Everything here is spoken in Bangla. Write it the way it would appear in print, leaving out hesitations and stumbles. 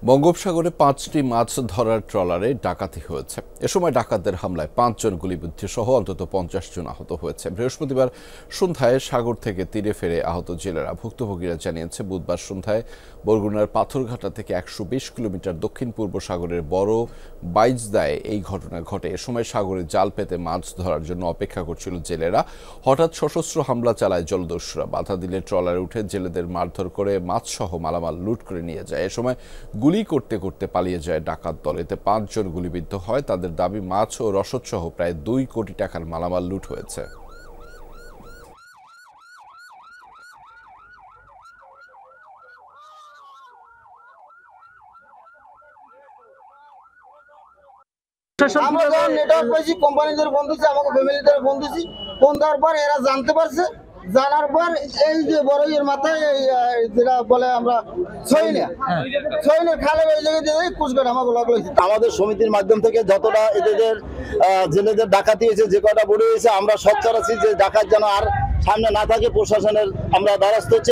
বঙ্গোপসাগরে ৫টি মাছ ধরার ট্রলারে ডাকাতি হয়েছে। এ সময় ডাকাতদের হামলায় ৫ জন গুলিবিদ্ধ সহ অন্তত ৫০ জন আহত হয়েছে। বৃহস্পতিবার সন্ধ্যায় সাগর থেকে তীরে ফেরে আহত জেলেরা। ভুক্তভোগীরা জানিয়েছে, বুধবার সন্ধ্যায় বরগুনার পাথরঘাটা থেকে ১২০ কিলোমিটার দক্ষিণ পূর্ব সাগরের বড় বাইজদায় এই ঘটনা ঘটে। এ সময় সাগরে জাল পেতে মাছ ধরার জন্য অপেক্ষা করছিল জেলেরা। হঠাৎ সশস্ত্র হামলা চালায় জলদস্যুরা। বাধা দিলে ট্রলারে উঠে জেলেদের মারধর করে মাছসহ মালামাল লুট করে নিয়ে যায়। এ সময় গুলি করতে করতে পালিয়ে যায় ডাকাত দল। এতে ৫ জন গুলিবিদ্ধ হয়। তাদের দাবি, মাছ ও রসদসহ প্রায় ২ কোটি টাকার মালামাল লুট হয়েছে। আমরা যখন নেটওয়ার্ক পাইছি, কোম্পানিদের ফোন দিচ্ছি, আমাকে ফ্যামিলিদের ফোন দিচ্ছি, ফোন দেওয়ার পর এরা জানতে পারছে। জানার পর এই যে বড়ইয়ের মাথায় যেটা বলে আমরা ছয়নে খালে ওই জায়গায় দিয়ে কুচকাট আমাকে লগ লইছে। আমাদের সমিতির মাধ্যম থেকে যতটা এদের জেলেদের ডাকাতি হয়েছে, যে কটা বড় হয়েছে, আমরা সচ্চার আছি যে ডাকাত যেন আর সামনে না থাকে। প্রশাসনের আমরা দ্বারস্থ হচ্ছি।